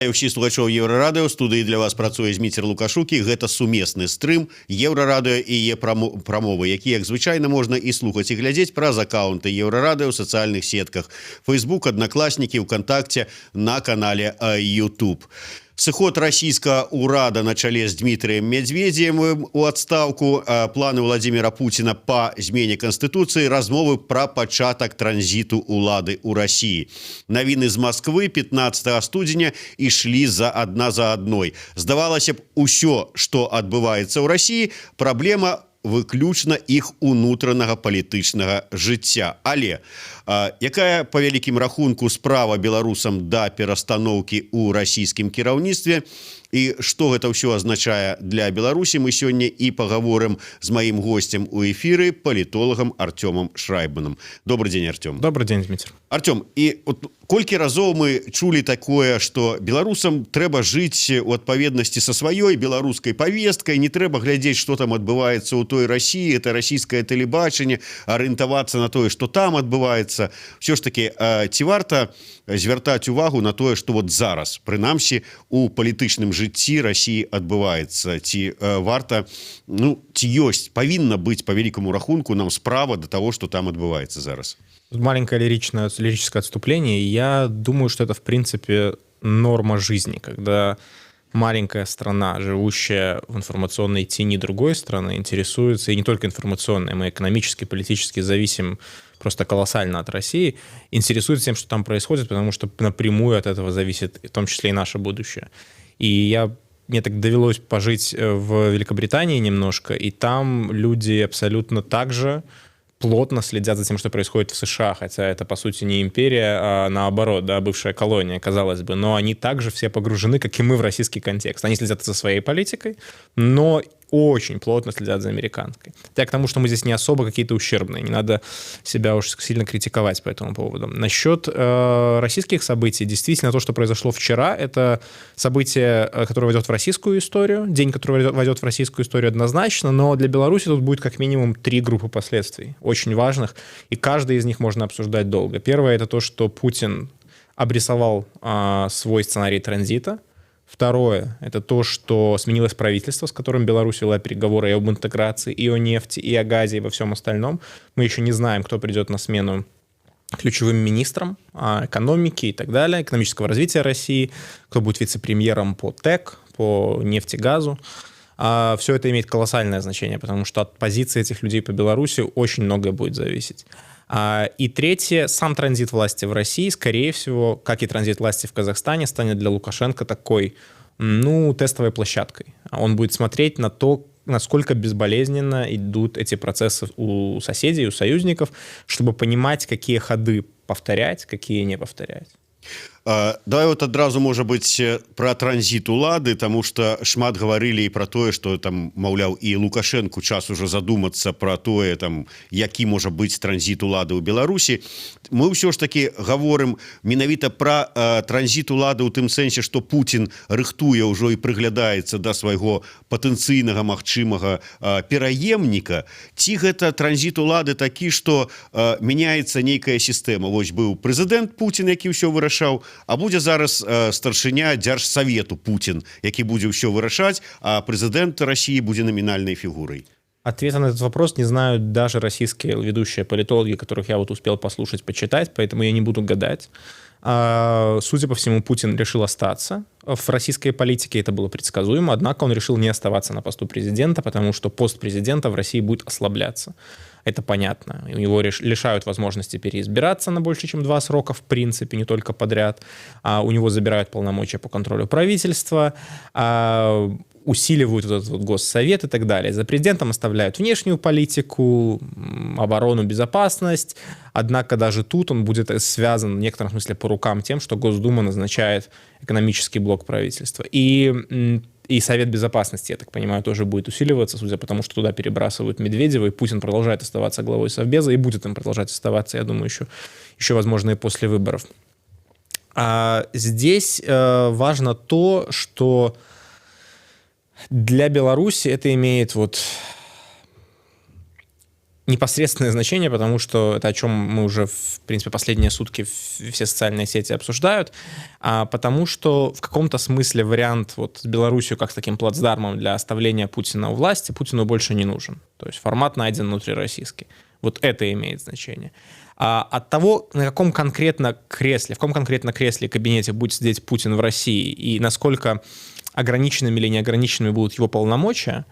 Усіх слухачоў Еўрарадыё, студыі для вас працуе Зміцер Лукашукі. Гэта сумесны стрым Еўрарадыё і яе прамовы, які, як звычайна, можна і слухаць, і глядзець праз акаунты Еўрарадыё ў сацыяльных сетках Facebook, Аднакласнікі, ВКонтакте, на канале YouTube. Сыход российского урада на чале с Дмитрием Медведевым у отставку, планы Владимира Путина по змене Конституции, размовы про початок транзиту улады у России. Новины из Москвы 15 студеня и шли одна за одной. Здавалося б, усё, что отбывается у России, проблема выключна іх унутранага палітычнага жыцця. Але якая па вялікім рахунку справа беларусам да перастаноўкі ў расійскім кіраўніцтве і што гэта ўсё азначае для Беларусі, мы сёння і пагаворым з маім госцем у эфіры, палітолагам Артёмом Шрайбманам. Добрый день, Артём. Добрый день, Дмитрий. Артём, і от колькі разоў мы чулі такое, што беларусам трэба жыць у адпаведнасці са сваёй беларускай павесткай, не трэба глядзець, што там адбываецца ў той Расіі, это расійскае тэлебачанне, арыентавацца на тое, што там адбываецца. Ўсё ж такі, ці варта звяртаць увагу на тое, што вот зараз, прынамсі, у палітычным жыцці Расіі адбываецца, ці варта, ці ёсць, павінна быць па вялікаму рахунку нам справа да таго, што там адбываецца зараз. Маленькое лирическое отступление. Я думаю, что это, в принципе, норма жизни, когда маленькая страна, живущая в информационной тени другой страны, интересуется, и не только информационной, мы экономически, политически зависим просто колоссально от России, интересуется тем, что там происходит, потому что напрямую от этого зависит в том числе и наше будущее. И мне так довелось пожить в Великобритании немножко, и там люди абсолютно так же плотно следят за тем, что происходит в США, хотя это, по сути, не империя, а наоборот, да, бывшая колония, казалось бы, но они также все погружены, как и мы, в российский контекст. Они следят за своей политикой, но очень плотно следят за американской. Я к тому, что мы здесь не особо какие-то ущербные, не надо себя уж сильно критиковать по этому поводу. Насчет российских событий, действительно, то, что произошло вчера, это событие, которое войдет в российскую историю, день, который войдет в российскую историю однозначно, но для Беларуси тут будет как минимум 3 группы последствий, очень важных, и каждый из них можно обсуждать долго. Первое — это то, что Путин обрисовал свой сценарий транзита. Второе — это то, что сменилось правительство, с которым Беларусь вела переговоры и об интеграции, и о нефти, и о газе, и во всем остальном. Мы еще не знаем, кто придет на смену ключевым министрам экономики и так далее, экономического развития России, кто будет вице-премьером по ТЭК, по нефти, газу. Все это имеет колоссальное значение, потому что от позиции этих людей по Беларуси очень многое будет зависеть. И третье, сам транзит власти в России, скорее всего, как и транзит власти в Казахстане, станет для Лукашенко такой, тестовой площадкой. Он будет смотреть на то, насколько безболезненно идут эти процессы у соседей, у союзников, чтобы понимать, какие ходы повторять, какие не повторять. Давай вот адразу, можа быць, про транзит улады, тому что шмат говорили и про тое, что там, маўляў, и Лукашенко час уже задуматься про тое, там, які можа быць транзит улады ў Беларусі. Мы ўсё ж таки говорим менавіта про транзит улады ў тым сэнсе, что Путин рыхтуе ўжо і прыглядаецца да свайго патэнцыйнага магчымага пераемніка. Ці гэта транзит улады такі, что мяняецца нейкая сістэма. Вось быў прэзідэнт Путин, які ўсё вырашаў, а будзе зараз старшыня Дзяржсавету Путин, які будзе ўсё вырашаць, а прэзідэнт России будзе номинальной фигурой. Ответа на этот вопрос не знают даже российские ведущие политологи, которых я вот успел послушать, почитать, поэтому я не буду гадать. Судя по всему, Путин решил остаться. В российской политике это было предсказуемо, однако он решил не оставаться на посту президента, потому что пост президента в России будет ослабляться. Это понятно. Его лишают возможности переизбираться на больше, чем 2 срока, в принципе, не только подряд. У него забирают полномочия по контролю правительства, усиливают вот этот вот госсовет и так далее. За президентом оставляют внешнюю политику, оборону, безопасность. Однако даже тут он будет связан в некотором смысле по рукам тем, что Госдума назначает экономический блок правительства. И Совет Безопасности, я так понимаю, тоже будет усиливаться, судя по тому, что туда перебрасывают Медведева, и Путин продолжает оставаться главой Совбеза, и будет им продолжать оставаться, я думаю, еще возможно, и после выборов. Здесь важно то, что для Беларуси это имеет непосредственное значение, потому что это о чем мы уже, в принципе, последние сутки все социальные сети обсуждают, потому что в каком-то смысле вариант вот с Беларусью как с таким плацдармом для оставления Путина у власти Путину больше не нужен. То есть формат найден внутрироссийский. Вот это имеет значение. А от того, в каком конкретно кресле, кабинете будет сидеть Путин в России и насколько ограниченными или неограниченными будут его полномочия,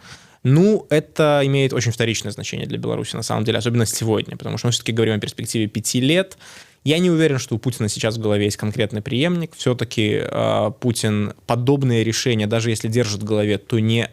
ну, это имеет очень вторичное значение для Беларуси, на самом деле, особенно сегодня, потому что мы все-таки говорим о перспективе 5 лет. Я не уверен, что у Путина сейчас в голове есть конкретный преемник. Все-таки Путин подобные решения, даже если держит в голове, то не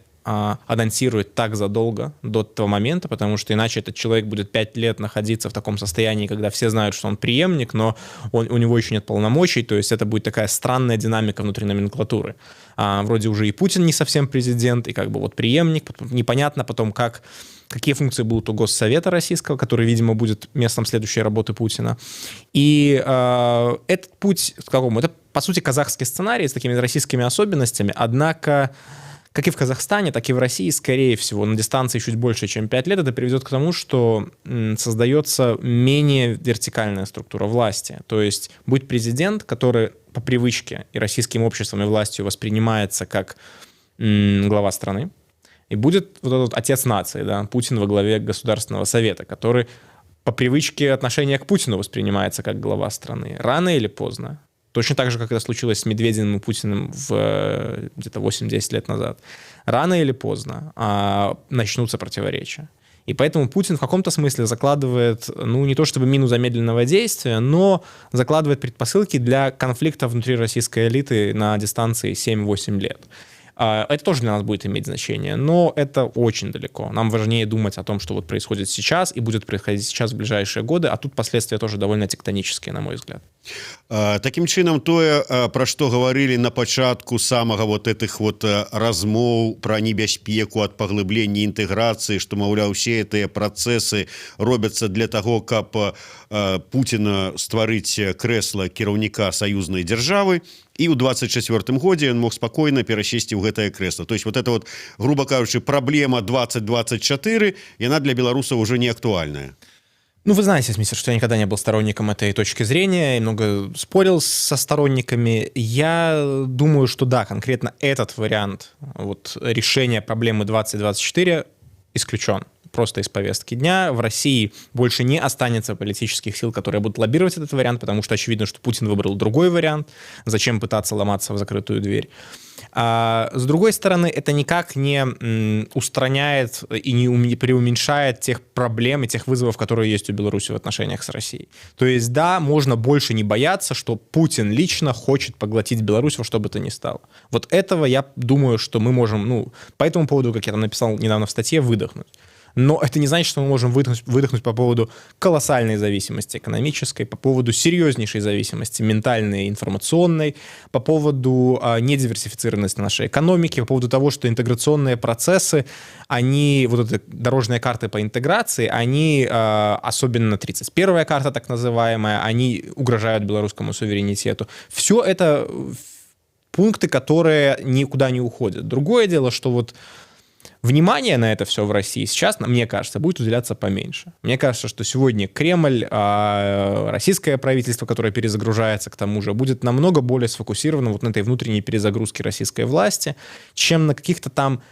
анонсирует так задолго до этого момента, потому что иначе этот человек будет 5 лет находиться в таком состоянии, когда все знают, что он преемник, но у него еще нет полномочий, то есть это будет такая странная динамика внутри номенклатуры. Вроде уже и Путин не совсем президент, и как бы вот преемник, непонятно потом, какие функции будут у Госсовета российского, который, видимо, будет местом следующей работы Путина. И этот путь к какому? Это, по сути, казахский сценарий с такими российскими особенностями, однако как и в Казахстане, так и в России, скорее всего, на дистанции чуть больше, чем 5 лет, это приведет к тому, что создается менее вертикальная структура власти. То есть будет президент, который по привычке и российским обществом, и властью воспринимается как глава страны, и будет вот этот отец нации, да, Путин во главе Государственного совета, который по привычке отношения к Путину воспринимается как глава страны. Рано или поздно, точно так же, как это случилось с Медведевым и Путиным где-то 8-10 лет назад, рано или поздно начнутся противоречия. И поэтому Путин в каком-то смысле закладывает, ну, не то чтобы мину замедленного действия, но закладывает предпосылки для конфликта внутри российской элиты на дистанции 7-8 лет. Это тоже для нас будет иметь значение, но это очень далеко. Нам важнее думать о том, что вот происходит сейчас и будет происходить сейчас в ближайшие годы, а тут последствия тоже довольно тектонические, на мой взгляд. Таким чынам, тое, пра што гаварылі на пачатку самага вот этих вот размоў пра небяспеку ад паглыблення інтэграцыі, што, маўляў, усе гэтыя працэсы робяцца для таго, каб Пуціна стварыць крэсла кіраўніка саюзнай дзяржавы, і ў 24 годзе ён мог спакойна перасесці ў гэтае крэсла. То есть вот эта вот, грубо кажучы, праблема 2024, яна для беларусаў уже не актуальная. Ну, вы знаете, мистер, что я никогда не был сторонником этой точки зрения и много спорил со сторонниками. Я думаю, что да, конкретно этот вариант вот, решения проблемы 2024 исключен. Просто из повестки дня. В России больше не останется политических сил, которые будут лоббировать этот вариант, потому что очевидно, что Путин выбрал другой вариант. Зачем пытаться ломаться в закрытую дверь? А с другой стороны, это никак не устраняет и не преуменьшает тех проблем и тех вызовов, которые есть у Беларуси в отношениях с Россией. То есть, да, можно больше не бояться, что Путин лично хочет поглотить Беларусь во что бы то ни стало. Вот этого, я думаю, что мы можем, ну, по этому поводу, как я там написал недавно в статье, выдохнуть. Но это не значит, что мы можем выдохнуть по поводу колоссальной зависимости экономической, по поводу серьезнейшей зависимости ментальной и информационной, по поводу недиверсифицированности нашей экономики, по поводу того, что интеграционные процессы, они, вот эти дорожные карты по интеграции, они, особенно 31-я карта так называемая, они угрожают белорусскому суверенитету. Все это пункты, которые никуда не уходят. Другое дело, что вот внимание на это все в России сейчас, мне кажется, будет уделяться поменьше. Мне кажется, что сегодня Кремль, российское правительство, которое перезагружается к тому же, будет намного более сфокусировано вот на этой внутренней перезагрузке российской власти, чем на каких-то там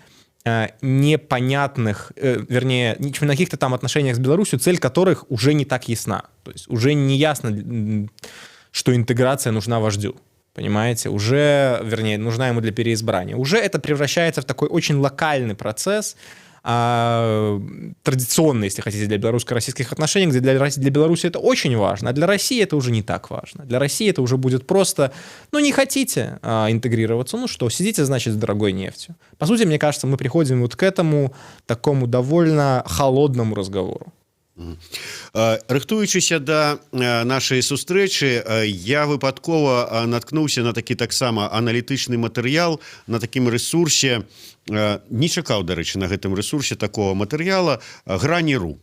непонятных, вернее, чем на каких-то там отношениях с Беларусью, цель которых уже не так ясна. То есть уже не ясно, что интеграция нужна вождю. Понимаете, уже, вернее, нужна ему для переизбрания. Уже это превращается в такой очень локальный процесс, традиционный, если хотите, для белорусско-российских отношений, где для Беларуси это очень важно, а для России это уже не так важно. Для России это уже будет просто, ну, не хотите интегрироваться, ну что, сидите, значит, с дорогой нефтью. По сути, мне кажется, мы приходим вот к этому такому довольно холодному разговору. Рыхтуючыся да нашай сустрэчы, я выпадкова наткнуўся на такі таксама аналітычны матэрыял на такім рэсурсе, не чакаў, дарэчы, на гэтым рэсурсе такого матэрыяла, Грані.ру.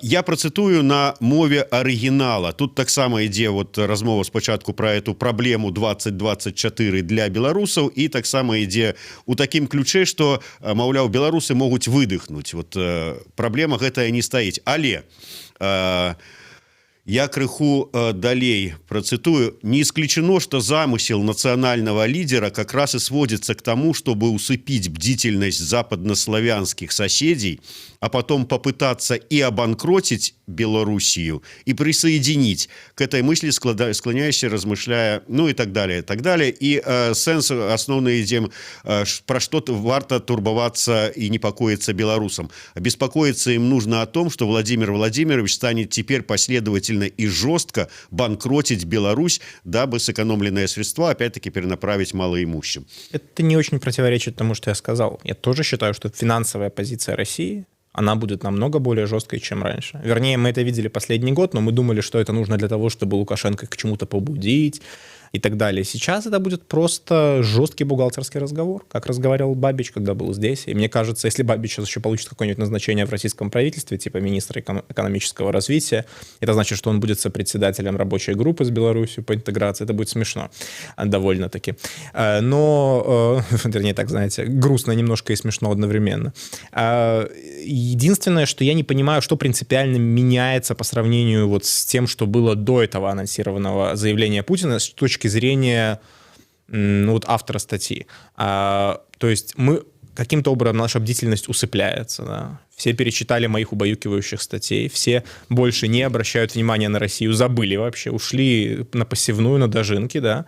Я працытую на мове арыгінала. Тут таксама ідзе вот размова спачатку пра эту праблему 2024 для беларусаў, і таксама ідзе у такім ключе, што, маўляў, беларусы могуць выдыхнуць. Вот праблема гэтая не стаіць. Але я крыху далей процитую. Не исключено, что замысел национального лидера как раз и сводится к тому, чтобы усыпить бдительность западнославянских соседей, а потом попытаться и обанкротить Белоруссию, и присоединить к этой мысли, склоняясь, размышляя, ну и так далее, и так далее. И сенс основный идем, про что варто турбоваться и непокоиться белорусам. Беспокоиться им нужно о том, что Владимир Владимирович станет теперь последовательно и жестко банкротить Беларусь, дабы сэкономленные средства опять-таки перенаправить малоимущим. Это не очень противоречит тому, что я сказал. Я тоже считаю, что финансовая позиция России, она будет намного более жесткой, чем раньше. Вернее, мы это видели последний год, но мы думали, что это нужно для того, чтобы Лукашенко к чему-то побудить и так далее. Сейчас это будет просто жесткий бухгалтерский разговор, как разговаривал Бабич, когда был здесь. И мне кажется, если Бабич сейчас еще получит какое-нибудь назначение в российском правительстве, типа министра экономического развития, это значит, что он будет сопредседателем рабочей группы с Беларусью по интеграции. Это будет смешно довольно-таки. Но, вернее, так, знаете, грустно немножко и смешно одновременно. Единственное, что я не понимаю, что принципиально меняется по сравнению вот с тем, что было до этого анонсированного заявления Путина с точки зрения вот, автора статьи. То есть мы каким-то образом, наша бдительность усыпляется. Да? Все перечитали моих убаюкивающих статей, все больше не обращают внимания на Россию, забыли вообще, ушли на пассивную, на дожинки, да.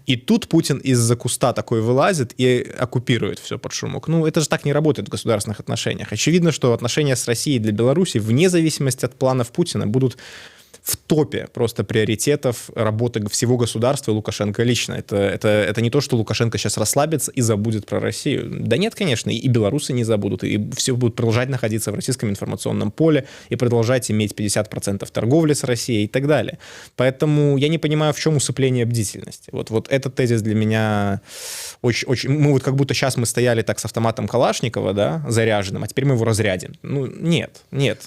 И тут Путин из-за куста такой вылазит и оккупирует все под шумок. Ну, это же так не работает в государственных отношениях. Очевидно, что отношения с Россией для Беларуси, вне зависимости от планов Путина, будут в топе просто приоритетов работы всего государства и Лукашенко лично. Это не то, что Лукашенко сейчас расслабится и забудет про Россию. Да нет, конечно, и белорусы не забудут, и все будут продолжать находиться в российском информационном поле и продолжать иметь 50% торговли с Россией и так далее. Поэтому я не понимаю, в чем усыпление бдительности. Вот этот тезис для меня очень... Мы вот как будто сейчас мы стояли так с автоматом Калашникова, да, заряженным, а теперь мы его разрядим. Ну, нет.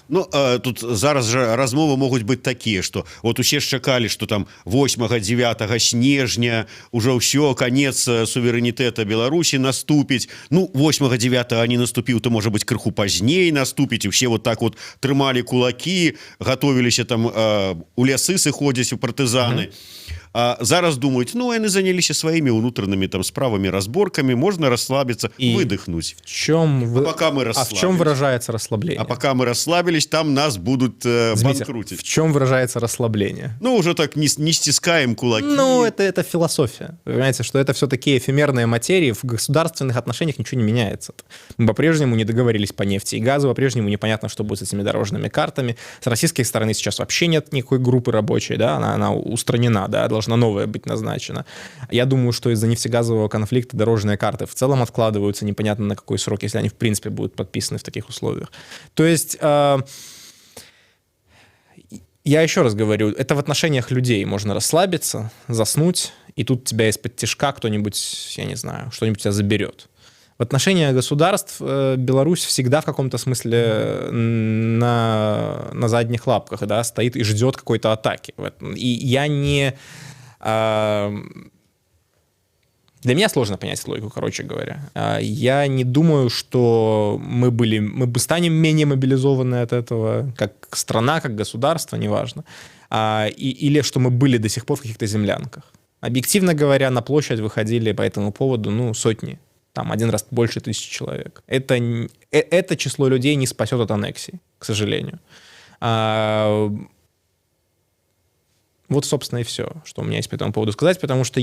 Ну, тут зараз же размовы могут быть такие, что вот усе ж чакалі, что там 8-9 снежня уже ўсё, конец суверэнітэта Беларусі наступіць. Ну, 8-9 не наступіў, то, может быть, крыху пазней наступіць. І все вот так вот трымалі кулаки, готовились там у лясы сыходзяць у партызаны. А зараз думают, ну, они занялись своими внутренними там справами, разборками, можно расслабиться, выдохнуть. В чем в чем выражается расслабление? А пока мы расслабились, там нас будут банкротить. В чем выражается расслабление? Ну, уже так не стискаем кулаки. Ну, это философия. Вы понимаете, что это все такие эфемерные материи, в государственных отношениях ничего не меняется. Мы по-прежнему не договорились по нефти и газу, по-прежнему непонятно, что будет с этими дорожными картами. С российской стороны сейчас вообще нет никакой группы рабочей, да, она устранена, да, должна новая быть назначена. Я думаю, что из-за нефтегазового конфликта дорожные карты в целом откладываются непонятно на какой срок, если они в принципе будут подписаны в таких условиях. То есть... Я еще раз говорю, это в отношениях людей. Можно расслабиться, заснуть, и тут тебя из-под тишка кто-нибудь, я не знаю, что-нибудь тебя заберет. В отношениях государств Беларусь всегда в каком-то смысле на задних лапках, да, стоит и ждет какой-то атаки. И я не... Для меня сложно понять логику, короче говоря. Я не думаю, что мы бы станем менее мобилизованы от этого, как страна, как государство, неважно. Или что мы были до сих пор в каких-то землянках. Объективно говоря, на площадь выходили по этому поводу, сотни. Там один раз больше 1000 человек. Это число людей не спасет от аннексии, к сожалению. Вот, собственно, и все, что у меня есть по этому поводу сказать, потому что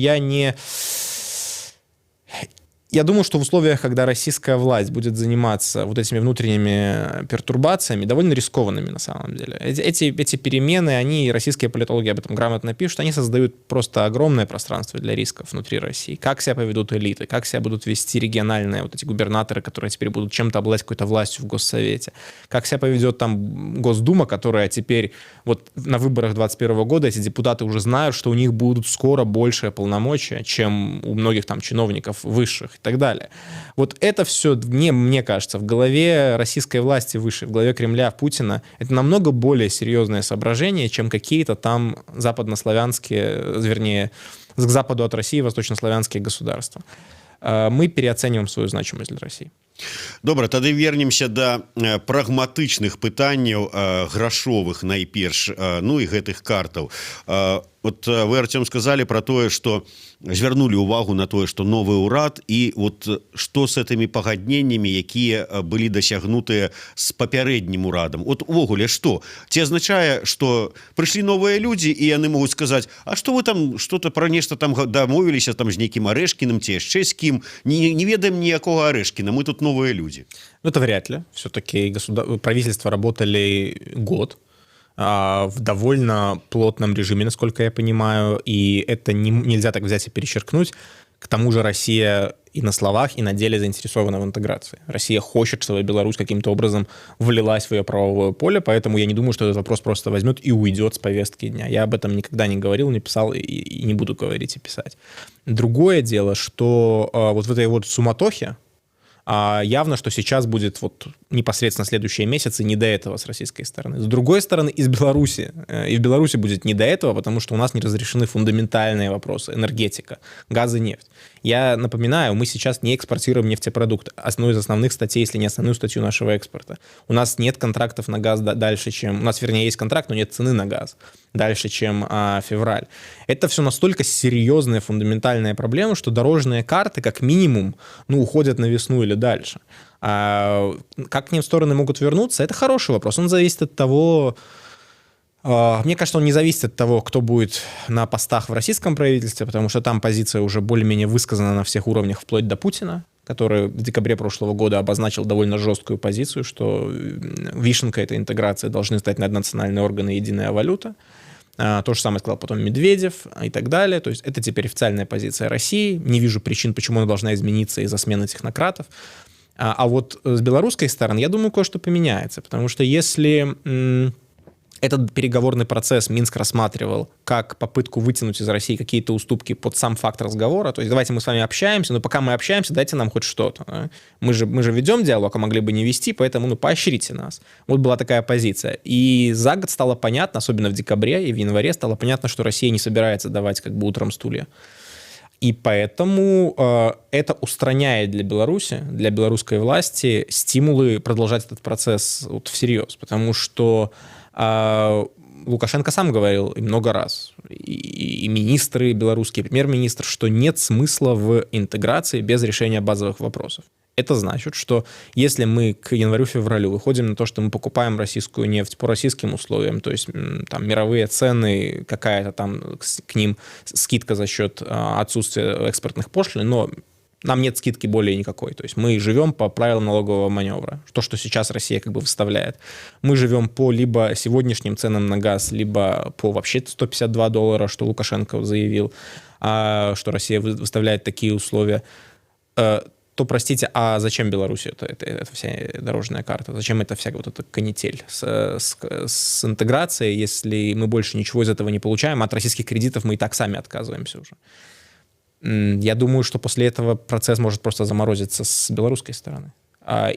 Я думаю, что в условиях, когда российская власть будет заниматься вот этими внутренними пертурбациями, довольно рискованными на самом деле. Эти перемены, российские политологи об этом грамотно пишут, они создают просто огромное пространство для рисков внутри России. Как себя поведут элиты, как себя будут вести региональные вот эти губернаторы, которые теперь будут чем-то обладать какой-то властью в Госсовете. Как себя поведет там Госдума, которая теперь вот на выборах 2021 года эти депутаты уже знают, что у них будут скоро большие полномочия, чем у многих там чиновников высших, так далее. Вот это все, мне кажется, в голове российской власти выше, в голове Кремля, Путина, это намного более серьезное соображение, чем какие-то там западнославянские, вернее, к западу от России восточнославянские государства. Мы переоцениваем свою значимость для России. Добра, тады вернемся да прагматычных пытанняў грашовых найперш, ну і гэтых картаў. Вот вы, Артём, сказали про тое, што звярнулі ўвагу на тое, што новы ўрад і вот што з гэтымі пагадненнямі, якія былі дасягнутыя з папярэднім урадам. Вот увогуле што? Ці азначае, што прыйшлі новыя людзі і яны могуць сказаць: а што вы там што-то пра нешта там дамовіліся там з нейкім Арэшкіным ці яшчэ з кім? Не ведаем ніякога Арэшкіна, мы тут новые люди. Ну, это вряд ли. Все-таки правительства работали год в довольно плотном режиме, насколько я понимаю, и это нельзя так взять и перечеркнуть. К тому же Россия и на словах, и на деле заинтересована в интеграции. Россия хочет, чтобы Беларусь каким-то образом влилась в ее правовое поле, поэтому я не думаю, что этот вопрос просто возьмет и уйдет с повестки дня. Я об этом никогда не говорил, не писал и не буду говорить и писать. Другое дело, что вот в этой вот суматохе, явно, что сейчас будет вот непосредственно следующие месяцы не до этого с российской стороны. С другой стороны, из Беларуси. И в Беларуси будет не до этого, потому что у нас не разрешены фундаментальные вопросы. Энергетика, газ и нефть. Я напоминаю, мы сейчас не экспортируем нефтепродукты. Одну из основных статей, если не основную статью нашего экспорта. У нас нет контрактов на газ дальше, чем... У нас, вернее, есть контракт, но нет цены на газ дальше, чем февраль. Это все настолько серьезная фундаментальная проблема, что дорожные карты, как минимум, уходят на весну или дальше. А как к ним стороны могут вернуться, это хороший вопрос. Он зависит от того... Мне кажется, он не зависит от того, кто будет на постах в российском правительстве, потому что там позиция уже более-менее высказана на всех уровнях, вплоть до Путина, который в декабре прошлого года обозначил довольно жесткую позицию, что вишенка этой интеграции должны стать наднациональные органы, единая валюта. То же самое сказал потом Медведев и так далее. То есть это теперь официальная позиция России. Не вижу причин, почему она должна измениться из-за смены технократов. А вот с белорусской стороны, я думаю, кое-что поменяется. Потому что если этот переговорный процесс Минск рассматривал как попытку вытянуть из России какие-то уступки под сам факт разговора, то есть давайте мы с вами общаемся, но пока мы общаемся, дайте нам хоть что-то. Да? Мы же ведем диалог, а могли бы не вести, поэтому поощрите нас. Вот была такая позиция. И за год стало понятно, особенно в декабре и в январе, стало понятно, что Россия не собирается давать как бы утром стулья. И поэтому это устраняет для Беларуси, для белорусской власти стимулы продолжать этот процесс вот всерьез, потому что Лукашенко сам говорил и много раз, и министры белорусские, премьер-министр, что нет смысла в интеграции без решения базовых вопросов. Это значит, что если мы к январю-февралю выходим на то, что мы покупаем российскую нефть по российским условиям, то есть там мировые цены, какая-то там к ним скидка за счет отсутствия экспортных пошлин, но нам нет скидки более никакой. То есть мы живем по правилам налогового маневра. То, что сейчас Россия как бы выставляет. Мы живем по либо сегодняшним ценам на газ, либо по вообще $152, что Лукашенко заявил, что Россия выставляет такие условия. То, простите, а зачем Беларуси это вся дорожная карта? Зачем это вся вот эта канитель с интеграцией, если мы больше ничего из этого не получаем? От российских кредитов мы и так сами отказываемся уже. Я думаю, что после этого процесс может просто заморозиться с белорусской стороны.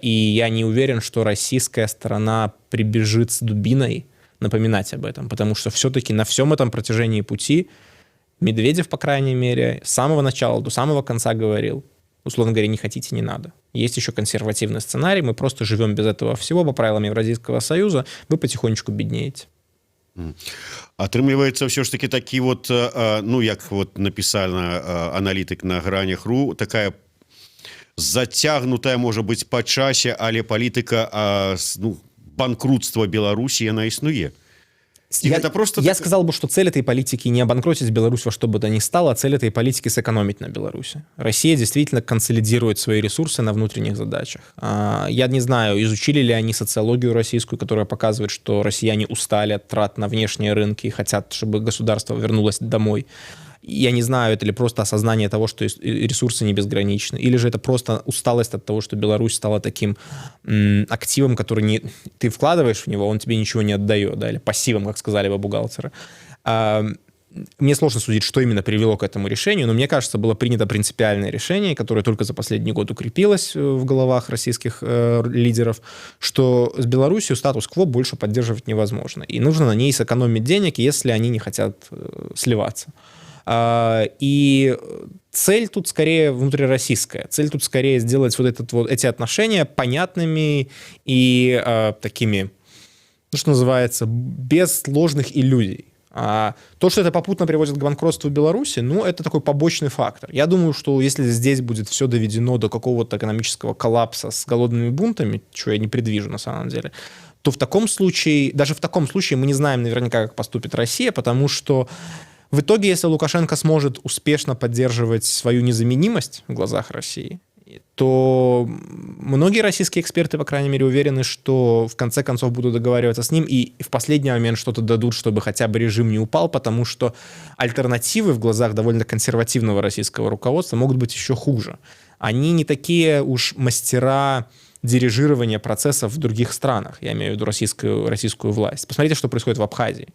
И я не уверен, что российская сторона прибежит с дубиной напоминать об этом, потому что все-таки на всем этом протяжении пути Медведев, по крайней мере, с самого начала до самого конца говорил, условно говоря, не хотите, не надо. Есть еще консервативный сценарий, мы просто живем без этого всего по правилам Евразийского союза, вы потихонечку беднеете. Атрымліваецца ўсё ж таки такі вот, ну як вот напісана аналітык на гранях.ру, такая зацягнутая можа быць па часе, але палітыка банкрутства Беларусі яна існуе. Я сказал бы, что цель этой политики не обанкротить Беларусь во что бы то ни стало, а цель этой политики сэкономить на Беларуси. Россия действительно консолидирует свои ресурсы на внутренних задачах. Я не знаю, изучили ли они социологию российскую, которая показывает, что россияне устали от трат на внешние рынки и хотят, чтобы государство вернулось домой. Я не знаю, это ли просто осознание того, что ресурсы не безграничны, или же это просто усталость от того, что Беларусь стала таким активом, который ты вкладываешь в него, он тебе ничего не отдает, да, или пассивом, как сказали бы бухгалтеры. мне сложно судить, что именно привело к этому решению, но мне кажется, было принято принципиальное решение, которое только за последний год укрепилось в головах российских лидеров, что с Беларусью статус-кво больше поддерживать невозможно. И нужно на ней сэкономить денег, если они не хотят сливаться. И цель тут скорее внутрироссийская. Цель тут скорее сделать эти отношения понятными и такими, ну, что называется, без ложных иллюзий. А то, что это попутно приводит к банкротству Беларуси, ну, это такой побочный фактор. Я думаю, что если здесь будет все доведено до какого-то экономического коллапса с голодными бунтами, чего я не предвижу на самом деле, то в таком случае, даже в таком случае мы не знаем наверняка, как поступит Россия, потому что в итоге, если Лукашенко сможет успешно поддерживать свою незаменимость в глазах России, то многие российские эксперты, по крайней мере, уверены, что в конце концов будут договариваться с ним и в последний момент что-то дадут, чтобы хотя бы режим не упал, потому что альтернативы в глазах довольно консервативного российского руководства могут быть еще хуже. Они не такие уж мастера дирижирования процессов в других странах, я имею в виду российскую власть. Посмотрите, что происходит в Абхазии.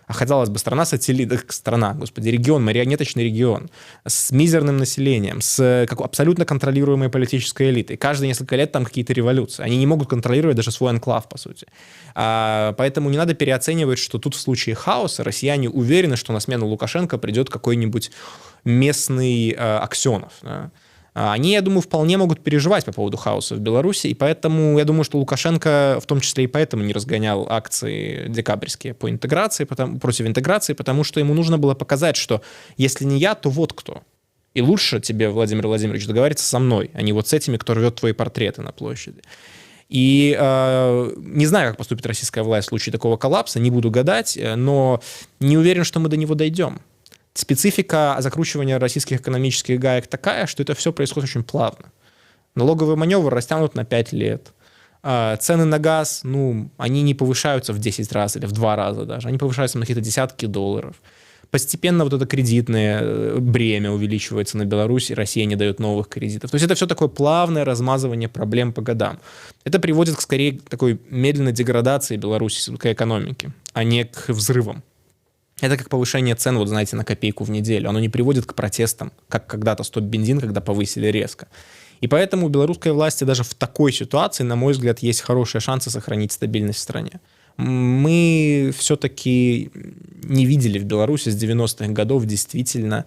А казалось бы, регион, марионеточный регион с мизерным населением, с абсолютно контролируемой политической элитой. Каждые несколько лет там какие-то революции. Они не могут контролировать даже свой анклав, по сути. Поэтому не надо переоценивать, что тут в случае хаоса россияне уверены, что на смену Лукашенко придет какой-нибудь местный Аксенов. Да? Они, я думаю, вполне могут переживать по поводу хаоса в Беларуси, и поэтому я думаю, что Лукашенко в том числе и поэтому не разгонял акции декабрьские по интеграции, против интеграции, потому что ему нужно было показать, что если не я, то вот кто. И лучше тебе, Владимир Владимирович, договориться со мной, а не вот с этими, кто рвет твои портреты на площади. И не знаю, как поступит российская власть в случае такого коллапса, не буду гадать, но не уверен, что мы до него дойдем. Специфика закручивания российских экономических гаек такая, что это все происходит очень плавно. Налоговый маневр растянут на 5 лет. Цены на газ, они не повышаются в 10 раз или в 2 раза даже. Они повышаются на какие-то десятки долларов. Постепенно вот это кредитное бремя увеличивается на Беларусь, и Россия не дает новых кредитов. То есть это все такое плавное размазывание проблем по годам. Это приводит скорее к такой медленной деградации белорусской экономики, а не к взрывам. Это как повышение цен, вот знаете, на копейку в неделю. Оно не приводит к протестам, как когда-то стоп-бензин, когда повысили резко. И поэтому у белорусской власти даже в такой ситуации, на мой взгляд, есть хорошие шансы сохранить стабильность в стране. Мы все-таки не видели в Беларуси с 90-х годов действительно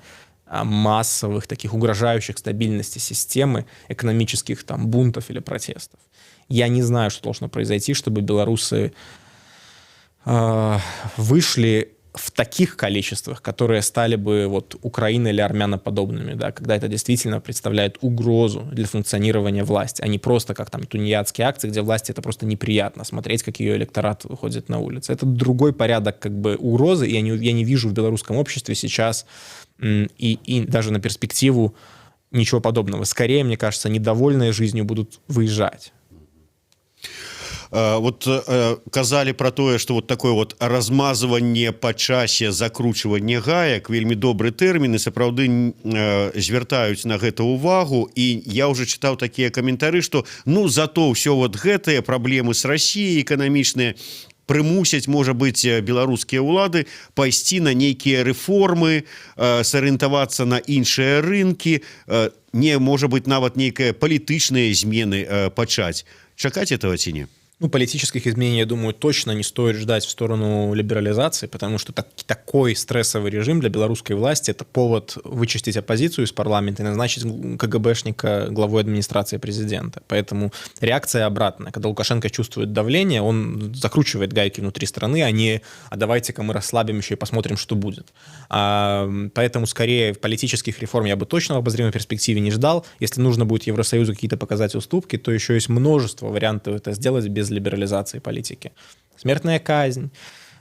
массовых таких угрожающих стабильности системы, экономических бунтов или протестов. Я не знаю, что должно произойти, чтобы белорусы вышли в таких количествах, которые стали бы Украиной или армяноподобными, да, когда это действительно представляет угрозу для функционирования власти, а не просто как тунеядские акции, где власти это просто неприятно смотреть, как ее электорат выходит на улицы. Это другой порядок угрозы, и я не вижу в белорусском обществе сейчас и даже на перспективу ничего подобного. Скорее, мне кажется, недовольные жизнью будут выезжать. Казалі про тое, што такое размазванне па часе, закручванне гаек, вельмі добры тэрмін, і сапраўды звяртаюць на гэта ўвагу, і я ўжо чытаў такія каментары, што зато ўсё гэтыя праблемы з Расіяй эканамічныя прымусяць, можа быць, беларускія ўлады пайсці на нейкія рэформы, сарыентавацца на іншыя рынкі, можа быць, нават нейкія палітычныя змены пачаць. Чакаць этого ці не? Политических изменений, я думаю, точно не стоит ждать в сторону либерализации, потому что такой стрессовый режим для белорусской власти – это повод вычистить оппозицию из парламента и назначить КГБшника главой администрации президента. Поэтому реакция обратная. Когда Лукашенко чувствует давление, он закручивает гайки внутри страны, а не «а давайте-ка мы расслабим еще и посмотрим, что будет». Поэтому скорее политических реформ я бы точно в обозримой перспективе не ждал. Если нужно будет Евросоюзу какие-то показать уступки, то еще есть множество вариантов это сделать без либерализации политики. Смертная казнь,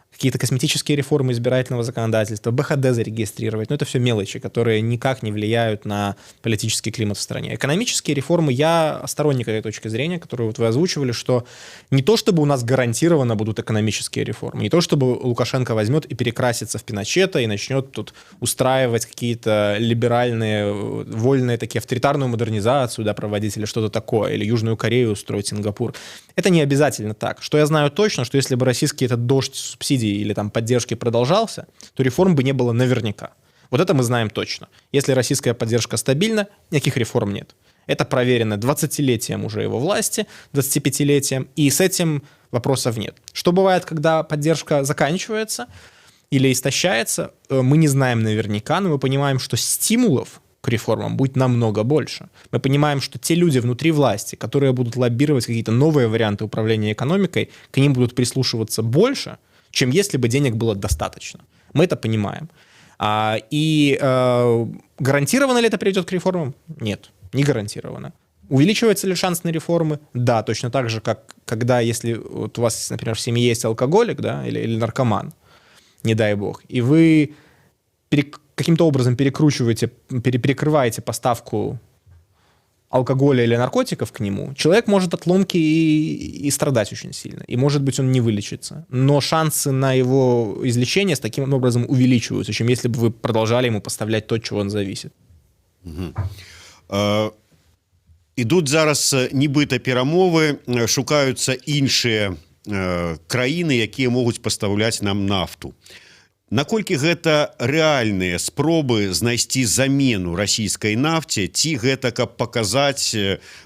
какие-то косметические реформы избирательного законодательства, БХД зарегистрировать. Но это все мелочи, которые никак не влияют на политический климат в стране. Экономические реформы, я сторонник этой точки зрения, которую вы озвучивали, что не то чтобы у нас гарантированно будут экономические реформы, не то чтобы Лукашенко возьмет и перекрасится в Пиночета и начнет тут устраивать какие-то либеральные, вольные такие, авторитарную модернизацию, да, проводить или что-то такое, или Южную Корею устроить, Сингапур. Это не обязательно так. Что я знаю точно, что если бы российский этот дождь субсидий субсидий или там поддержки продолжался, то реформ бы не было наверняка. Вот это мы знаем точно. Если российская поддержка стабильна, никаких реформ нет. Это проверено 20-летием уже его власти, 25-летием, и с этим вопросов нет. Что бывает, когда поддержка заканчивается или истощается, мы не знаем наверняка, но мы понимаем, что стимулов к реформам будет намного больше. Мы понимаем, что те люди внутри власти, которые будут лоббировать какие-то новые варианты управления экономикой, к ним будут прислушиваться больше, чем если бы денег было достаточно. Мы это понимаем. Гарантированно ли это приведет к реформам? Нет, не гарантированно. Увеличивается ли шанс на реформы? Да, точно так же, как когда, если вот у вас, например, в семье есть алкоголик, да, или наркоман, не дай бог, и вы каким-то образом перекрываете поставку алкоголя или наркотиков к нему, человек может от ломки и страдать очень сильно. И, может быть, он не вылечится. Но шансы на его излечение с таким образом увеличиваются, чем если бы вы продолжали ему поставлять то, от чего он зависит. Ідуть зараз нібыта перамовы, шукаюцца іншыя краіны, якія могуць пастаўляць нам нафту. Наколькі гэта рэальныя спробы знайсці замену расійскай нафце, ці гэта каб паказаць,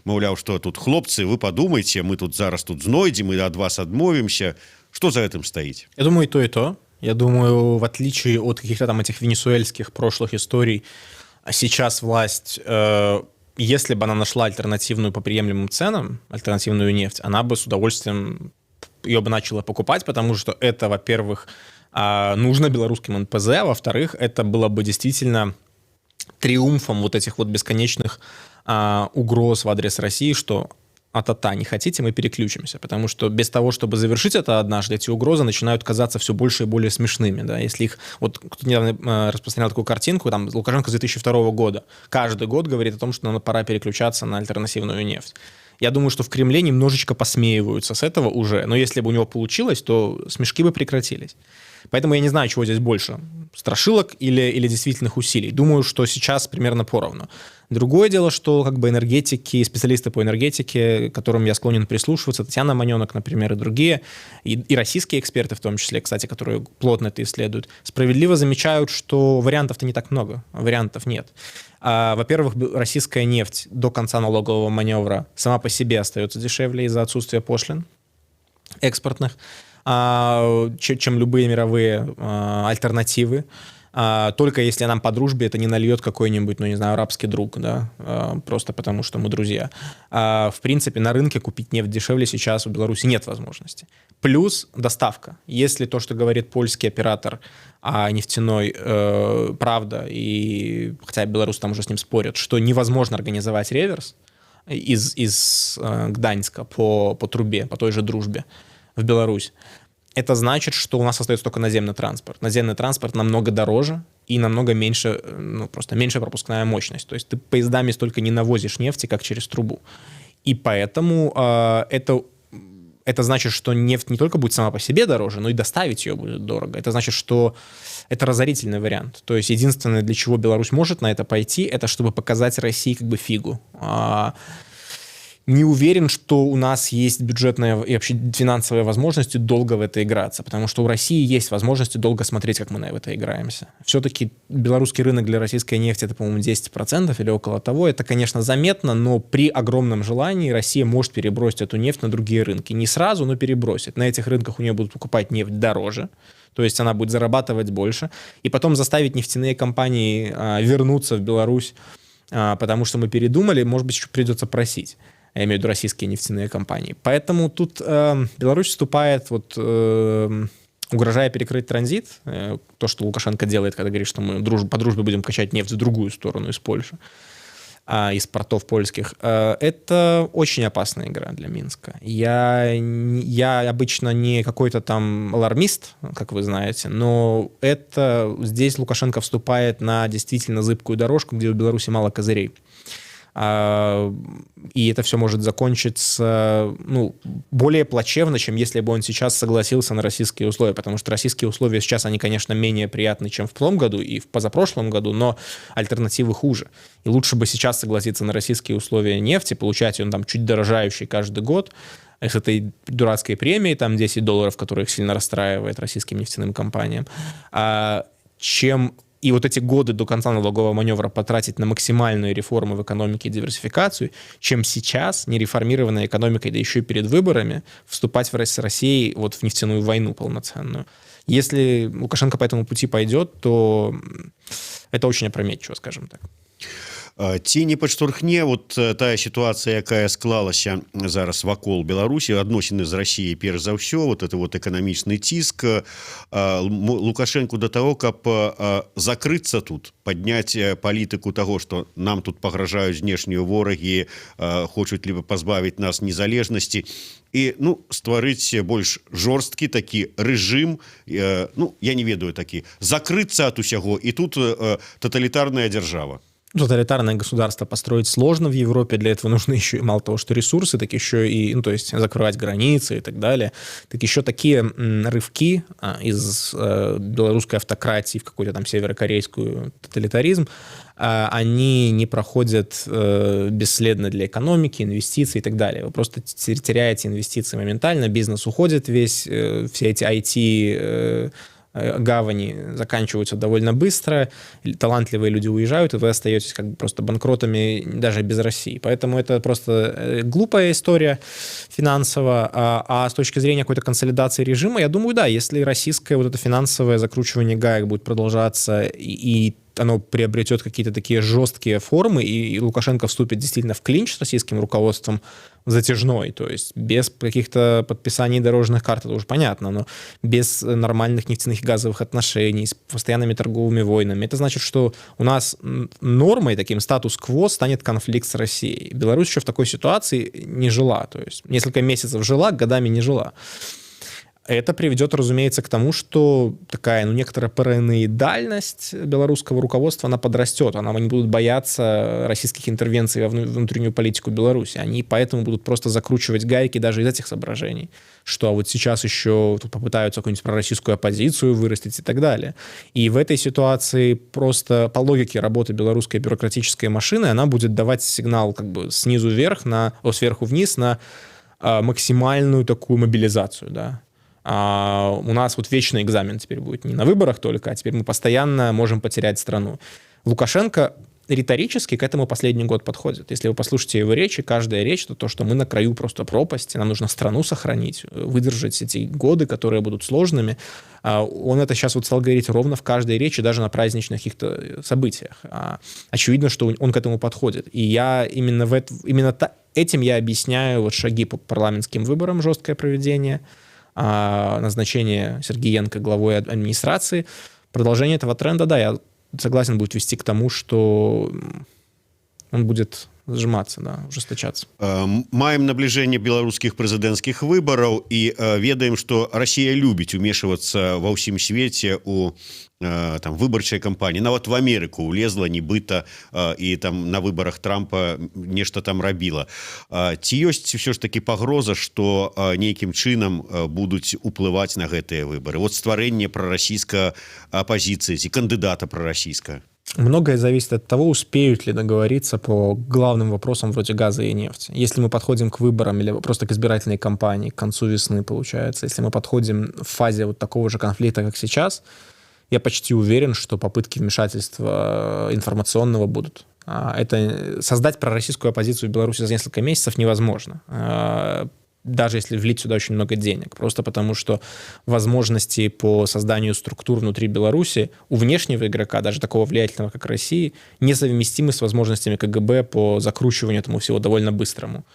маўляў, што тут хлопцы, вы падумайце, мы тут зараз тут знойдзем і ад вас адмовімся. Што за гэтым стаіць? Я думаю, и то, и то. Я думаю, в отличие от каких-то там этих венесуэльских прошлых историй, сейчас власть, если бы она нашла альтернативную по приемлемым ценам, альтернативную нефть, она бы с удовольствием ее бы начала покупать, потому что это, во-первых, нужно белорусским НПЗ, а во-вторых, это было бы действительно триумфом вот этих вот бесконечных угроз в адрес России, что а-та-та, не хотите, мы переключимся. Потому что без того, чтобы завершить это однажды, эти угрозы начинают казаться все больше и более смешными. Да? Если их... Вот кто-то недавно распространял такую картинку, там Лукашенко с 2002 года каждый год говорит о том, что нам пора переключаться на альтернативную нефть. Я думаю, что в Кремле немножечко посмеиваются с этого уже, но если бы у него получилось, то смешки бы прекратились. Поэтому я не знаю, чего здесь больше, страшилок или действительных усилий. Думаю, что сейчас примерно поровну. Другое дело, что как бы энергетики, специалисты по энергетике, к которым я склонен прислушиваться, Татьяна Маненок, например, и другие, и российские эксперты в том числе, кстати, которые плотно это исследуют, справедливо замечают, что вариантов-то не так много, вариантов нет. Во-первых, российская нефть до конца налогового маневра сама по себе остается дешевле из-за отсутствия пошлин экспортных, чем любые мировые альтернативы. Только если нам по дружбе это не нальет какой-нибудь, ну не знаю, арабский друг, да, просто потому что мы друзья. В принципе, на рынке купить нефть дешевле сейчас в Беларуси нет возможности. Плюс доставка. Если то, что говорит польский оператор нефтяной, правда, и хотя Беларусь там уже с ним спорят, что невозможно организовать реверс из Гданьска по трубе, по той же дружбе в Беларусь, это значит, что у нас остается только наземный транспорт. Наземный транспорт намного дороже и намного меньше, ну, просто меньше пропускная мощность. То есть ты поездами столько не навозишь нефти, как через трубу. И поэтому это значит, что нефть не только будет сама по себе дороже, но и доставить ее будет дорого. Это значит, что это разорительный вариант. То есть единственное, для чего Беларусь может на это пойти, это чтобы показать России как бы фигу. Не уверен, что у нас есть бюджетная и вообще финансовые возможности долго в это играться, потому что у России есть возможности долго смотреть, как мы на это играемся. Все-таки белорусский рынок для российской нефти это, по-моему, 10% или около того. Это, конечно, заметно, но при огромном желании Россия может перебросить эту нефть на другие рынки. Не сразу, но перебросит. На этих рынках у нее будут покупать нефть дороже, то есть она будет зарабатывать больше, и потом заставить нефтяные компании вернуться в Беларусь, потому что мы передумали, может быть, еще придется просить. Я имею в виду российские нефтяные компании. Поэтому тут Беларусь вступает, угрожая перекрыть транзит, то, что Лукашенко делает, когда говорит, что мы по дружбе будем качать нефть в другую сторону, из Польши, из портов польских. Это очень опасная игра для Минска. Я обычно не какой-то там алармист, как вы знаете, но здесь Лукашенко вступает на действительно зыбкую дорожку, где у Беларуси мало козырей. И это все может закончиться более плачевно, чем если бы он сейчас согласился на российские условия, потому что российские условия сейчас, они, конечно, менее приятны, чем в том году и в позапрошлом году, но альтернативы хуже. И лучше бы сейчас согласиться на российские условия нефти, получать ее там чуть дорожающей каждый год, с этой дурацкой премией, там $10, которая их сильно расстраивает российским нефтяным компаниям, чем и вот эти годы до конца налогового маневра потратить на максимальные реформы в экономике и диверсификацию, чем сейчас нереформированная экономика, да еще и перед выборами, вступать с Россией вот в нефтяную войну полноценную. Если Лукашенко по этому пути пойдет, то это очень опрометчиво, скажем так. Ці не падштурхне вот тая сітуацыя, якая склалася зараз вакол Беларусі, адносіны з Расіяй перш за ўсё, вот это вот эканамічны ціск Лукашенку да таго, каб закрыцца тут, падняць палітыку таго, што нам тут пагражаюць знешнія ворагі, хочуць либо пазбавіць нас незалежнасці і стварыць больш жорсткі такі рэжым, я не ведаю такі, закрыцца ад усяго, і тут тоталітарная дзяржава. Тоталитарное государство построить сложно в Европе. Для этого нужны еще, мало того, что ресурсы, так еще и, то есть закрывать границы и так далее. Так еще такие рывки из белорусской автократии в какой-то там северокорейскую тоталитаризм, они не проходят бесследно для экономики, инвестиций и так далее. Вы просто теряете инвестиции моментально, бизнес уходит весь, все эти IT гавани заканчиваются довольно быстро, талантливые люди уезжают, и вы остаетесь как бы просто банкротами даже без России. Поэтому это просто глупая история финансово. А с точки зрения какой-то консолидации режима, я думаю, да, если российское вот это финансовое закручивание гаек будет продолжаться и оно приобретет какие-то такие жесткие формы, и Лукашенко вступит действительно в клинч с российским руководством затяжной, то есть без каких-то подписаний дорожных карт, это уже понятно, но без нормальных нефтяных и газовых отношений, с постоянными торговыми войнами. Это значит, что у нас нормой, таким статус-кво, станет конфликт с Россией. Беларусь еще в такой ситуации не жила, то есть несколько месяцев жила, годами не жила. Это приведет, разумеется, к тому, что такая, некоторая параноидальность белорусского руководства, она подрастет. Они будут бояться российских интервенций во внутреннюю политику Беларуси. Они поэтому будут просто закручивать гайки даже из этих соображений. Что вот сейчас еще тут попытаются какую-нибудь пророссийскую оппозицию вырастить и так далее. И в этой ситуации просто по логике работы белорусской бюрократической машины она будет давать сигнал как бы снизу вверх, сверху вниз на максимальную такую мобилизацию, да. У нас вот вечный экзамен теперь будет не на выборах только, а теперь мы постоянно можем потерять страну. Лукашенко риторически к этому последний год подходит. Если вы послушаете его речи, каждая речь — это то, что мы на краю просто пропасти, нам нужно страну сохранить, выдержать эти годы, которые будут сложными. Он это сейчас вот стал говорить ровно в каждой речи, даже на праздничных каких-то событиях. Очевидно, что он к этому подходит. И я именно этим я объясняю вот шаги по парламентским выборам, жесткое проведение, назначение Сергеенко главой администрации. Продолжение этого тренда, да, я согласен, будет вести к тому, что он будет сжиматься, да, ужесточаться. Маем наближение белорусских прэзідэнцкіх выбораў і ведаем, што Россия любіць умешиваться ва ўсім свеце у там выбарчай кампаніі, нават в Амерыку улезла нібыта і там на выбарах Трампа нешта там рабіла. Ці ёсць все ж таки пагроза, што нейкім чынам будуць уплываць на гэтыя выборы? Вот стварэнне прарасійскай апозіцыі ці кандыдата прарасійскага. Многое зависит от того, успеют ли договориться по главным вопросам вроде газа и нефти. Если мы подходим к выборам или просто к избирательной кампании, к концу весны, получается, если мы подходим в фазе вот такого же конфликта, как сейчас, я почти уверен, что попытки вмешательства информационного будут. Это создать пророссийскую оппозицию в Беларуси за несколько месяцев невозможно. Даже если влить сюда очень много денег. Просто потому, что возможности по созданию структур внутри Беларуси у внешнего игрока, даже такого влиятельного, как России, несовместимы с возможностями КГБ по закручиванию этому всего довольно быстрому.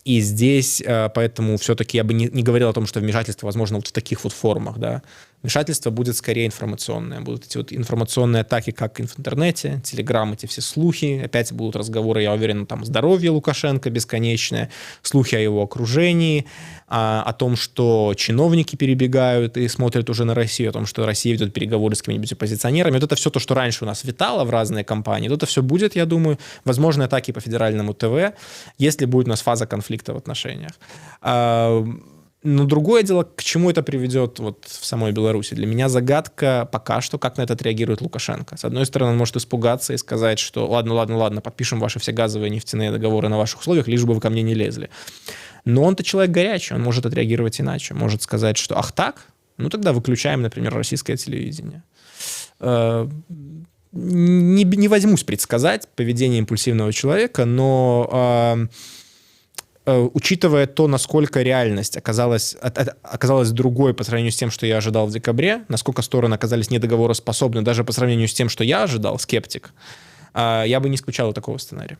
И здесь, поэтому все-таки я бы не говорил о том, что вмешательство возможно вот в таких вот формах, да. Вмешательство будет скорее информационное. Будут эти вот информационные атаки, как в интернете, телеграм, эти все слухи. Опять будут разговоры, я уверен, там здоровье Лукашенко бесконечное, слухи о его окружении, о том, что чиновники перебегают и смотрят уже на Россию, о том, что Россия ведет переговоры с какими-нибудь оппозиционерами. Вот это все то, что раньше у нас витало в разные кампании. Вот это все будет, я думаю. Возможны атаки по федеральному ТВ, если будет у нас фаза конфликта в отношениях. Но другое дело, к чему это приведет вот в самой Беларуси. Для меня загадка пока что, как на это отреагирует Лукашенко. С одной стороны, он может испугаться и сказать, что ладно, подпишем ваши все газовые нефтяные договоры на ваших условиях, лишь бы вы ко мне не лезли. Но он-то человек горячий, он может отреагировать иначе. Может сказать, что «ах так? Ну тогда выключаем, например, российское телевидение». Не возьмусь предсказать поведение импульсивного человека, но учитывая то, насколько реальность оказалась другой по сравнению с тем, что я ожидал в декабре, насколько стороны оказались недоговороспособны даже по сравнению с тем, что я ожидал, скептик, я бы не исключал такого сценария.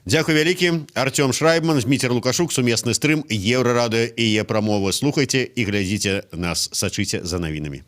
Дзякуй вялікі. Артём Шрайбман, Зміцер Лукашук, сумесны стрым, Еўрарадыё і яе прамовы. Слухайце і глядзіце нас, сачыце за навінамі.